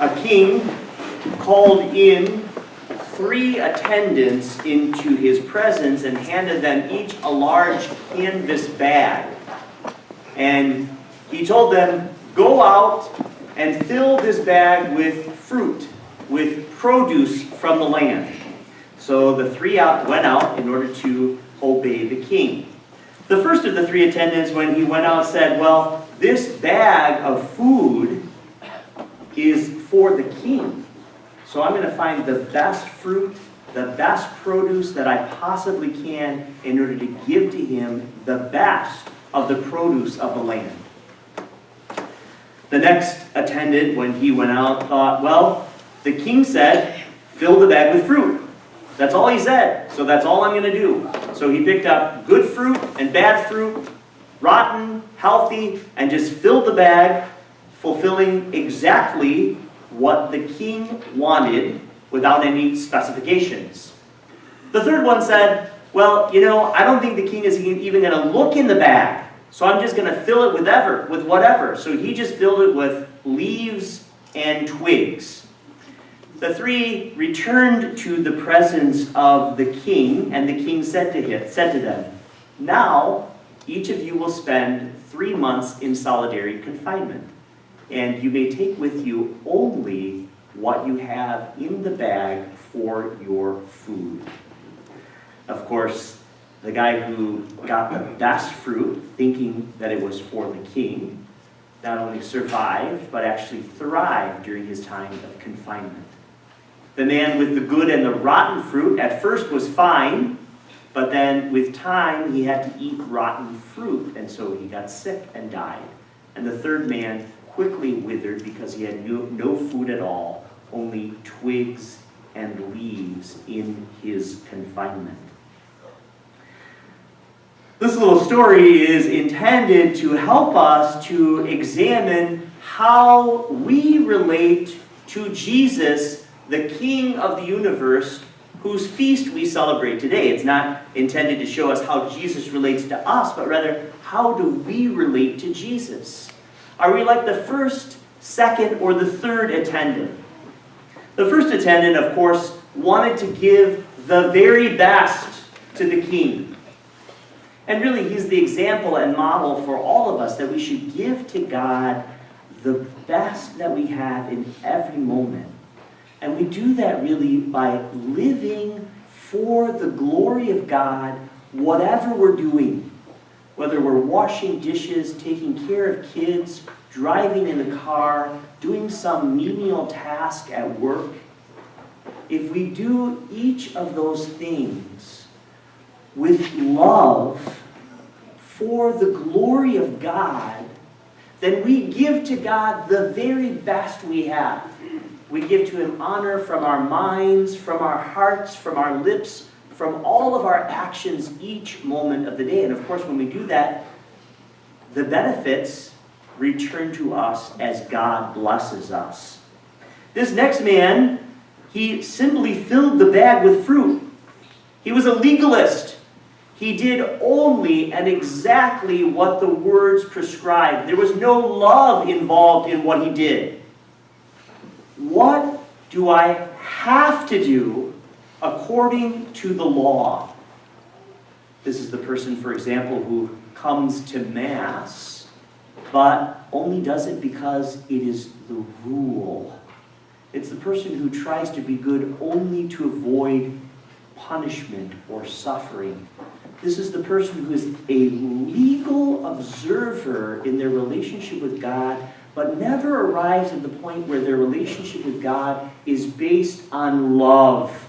a king called in 3 attendants into his presence and handed them each a large canvas bag. And he told them, "Go out and fill this bag with fruit, with produce from the land." So the 3 went out in order to obey the king. The first of the 3 attendants, when he went out, said, "Well, this bag of food is for the king. So I'm going to find the best fruit, the best produce that I possibly can in order to give to him the best of the produce of the land." The next attendant, when he went out, thought, "Well, the king said, fill the bag with fruit. That's all he said, so that's all I'm going to do." So he picked up good fruit and bad fruit, rotten, healthy, and just filled the bag, fulfilling exactly what the king wanted without any specifications. The third one said, "Well, I don't think the king is even going to look in the bag, so I'm just going to fill it with whatever." So he just filled it with leaves and twigs. The 3 returned to the presence of the king, and the king said to them, "Now each of you will spend 3 months in solitary confinement, and you may take with you only what you have in the bag for your food." Of course, the guy who got the best fruit, thinking that it was for the king, not only survived, but actually thrived during his time of confinement. The man with the good and the rotten fruit at first was fine, but then with time he had to eat rotten fruit, and so he got sick and died. And the third man quickly withered because he had no food at all, only twigs and leaves in his confinement. This little story is intended to help us to examine how we relate to Jesus, the King of the universe, whose feast we celebrate today. It's not intended to show us how Jesus relates to us, but rather, how do we relate to Jesus? Are we like the first, second, or the third attendant? The first attendant, of course, wanted to give the very best to the king. And really, he's the example and model for all of us that we should give to God the best that we have in every moment. And we do that really by living for the glory of God, whatever we're doing. Whether we're washing dishes, taking care of kids, driving in the car, doing some menial task at work. If we do each of those things with love for the glory of God, then we give to God the very best we have. We give to Him honor from our minds, from our hearts, from our lips, from all of our actions each moment of the day. And of course, when we do that, the benefits return to us as God blesses us. This next man, he simply filled the bag with fruit. He was a legalist. He did only and exactly what the words prescribed. There was no love involved in what he did. What do I have to do according to the law? This is the person, for example, who comes to Mass, but only does it because it is the rule. It's the person who tries to be good only to avoid punishment or suffering. This is the person who is a legal observer in their relationship with God, but never arrives at the point where their relationship with God is based on love.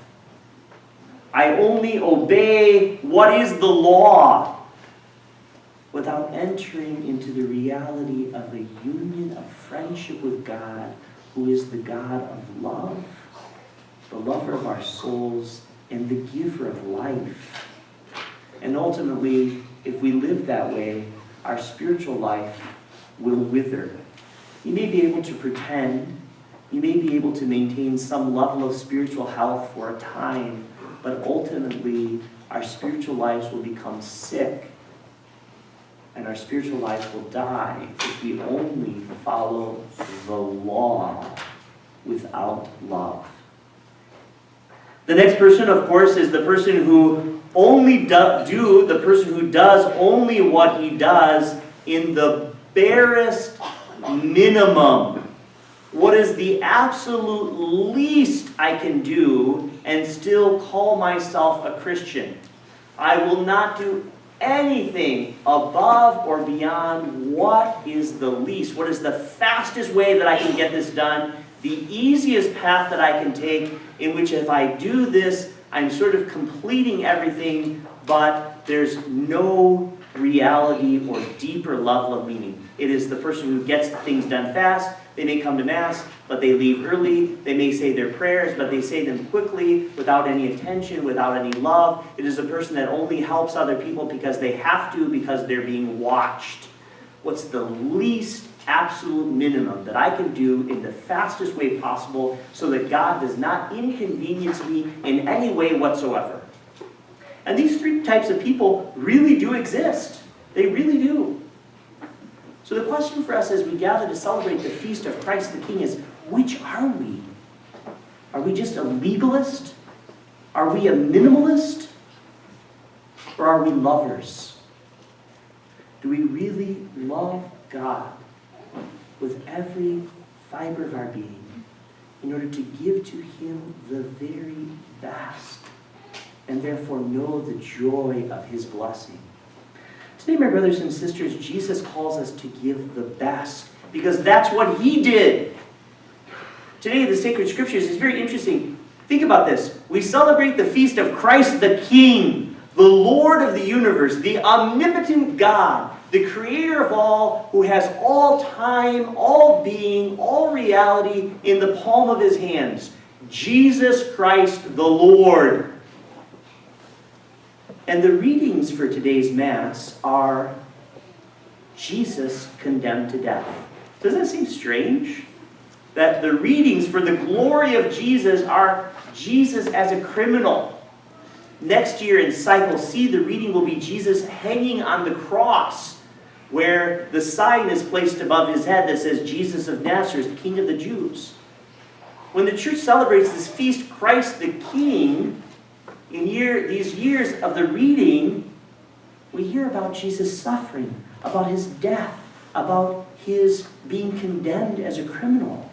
I only obey what is the law, without entering into the reality of a union of friendship with God, who is the God of love, the lover of our souls, and the giver of life. And ultimately, if we live that way, our spiritual life will wither. You may be able to pretend, you may be able to maintain some level of spiritual health for a time, but ultimately, our spiritual lives will become sick, and our spiritual lives will die if we only follow the law without love. The next person, of course, is the person who the person who does only what he does in the barest minimum. What is the absolute least I can do and still call myself a Christian? I will not do anything above or beyond what is the least. What is the fastest way that I can get this done? The easiest path that I can take, in which if I do this, I'm sort of completing everything, but there's no reality or deeper level of meaning. It is the person who gets things done fast. They may come to Mass, but they leave early. They may say their prayers, but they say them quickly, without any attention, without any love. It is a person that only helps other people because they have to, because they're being watched. What's the least absolute minimum that I can do in the fastest way possible so that God does not inconvenience me in any way whatsoever? And these three types of people really do exist. They really do. So the question for us as we gather to celebrate the feast of Christ the King is, which are we? Are we just a legalist? Are we a minimalist? Or are we lovers? Do we really love God with every fiber of our being in order to give to Him the very best and therefore know the joy of His blessing? Today, my brothers and sisters, Jesus calls us to give the best because that's what He did. Today, the sacred scriptures is very interesting. Think about this. We celebrate the feast of Christ the King, the Lord of the universe, the omnipotent God, the creator of all, who has all time, all being, all reality in the palm of His hands. Jesus Christ the Lord. And the readings for today's Mass are Jesus condemned to death. Doesn't that seem strange? That the readings for the glory of Jesus are Jesus as a criminal. Next year in Cycle C, the reading will be Jesus hanging on the cross, where the sign is placed above His head that says, Jesus of Nazareth, King of the Jews. When the church celebrates this feast, Christ the King, in these years of the reading, we hear about Jesus' suffering, about His death, about His being condemned as a criminal.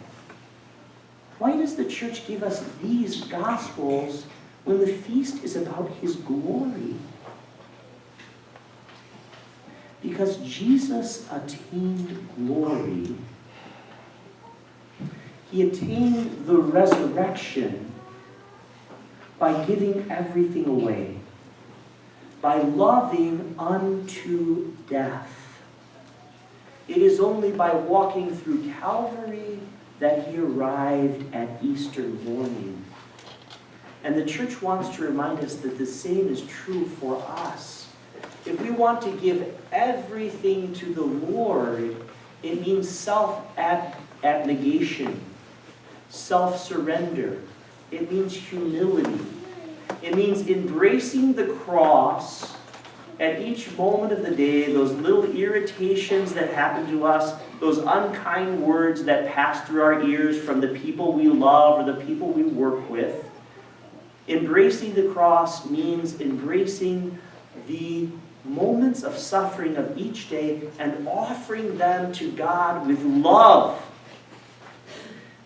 Why does the church give us these Gospels when the feast is about His glory? Because Jesus attained glory. He attained the resurrection by giving everything away, by loving unto death. It is only by walking through Calvary that He arrived at Easter morning. And the church wants to remind us that the same is true for us. If we want to give everything to the Lord, it means self-abnegation, self-surrender. It means humility. It means embracing the cross at each moment of the day, those little irritations that happen to us, those unkind words that pass through our ears from the people we love or the people we work with. Embracing the cross means embracing the moments of suffering of each day and offering them to God with love.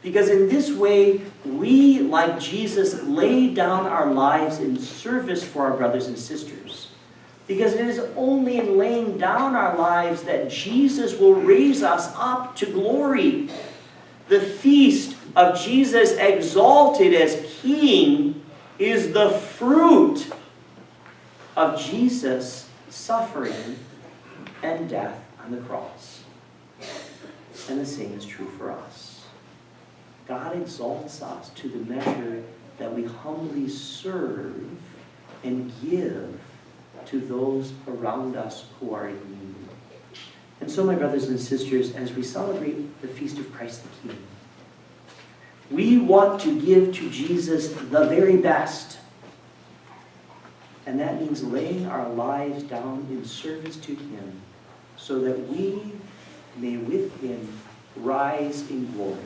Because in this way, we, like Jesus, lay down our lives in service for our brothers and sisters. Because it is only in laying down our lives that Jesus will raise us up to glory. The feast of Jesus exalted as King is the fruit of Jesus' suffering and death on the cross. And the same is true for us. God exalts us to the measure that we humbly serve and give to those around us who are in need. And so, my brothers and sisters, as we celebrate the feast of Christ the King, we want to give to Jesus the very best. And that means laying our lives down in service to Him so that we may with Him rise in glory.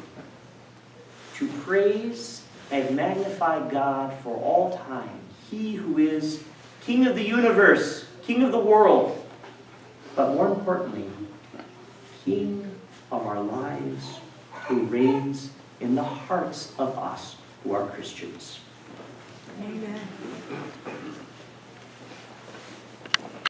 To to praise and magnify God for all time. He who is King of the universe, King of the world, but more importantly, King of our lives, who reigns in the hearts of us who are Christians. Amen.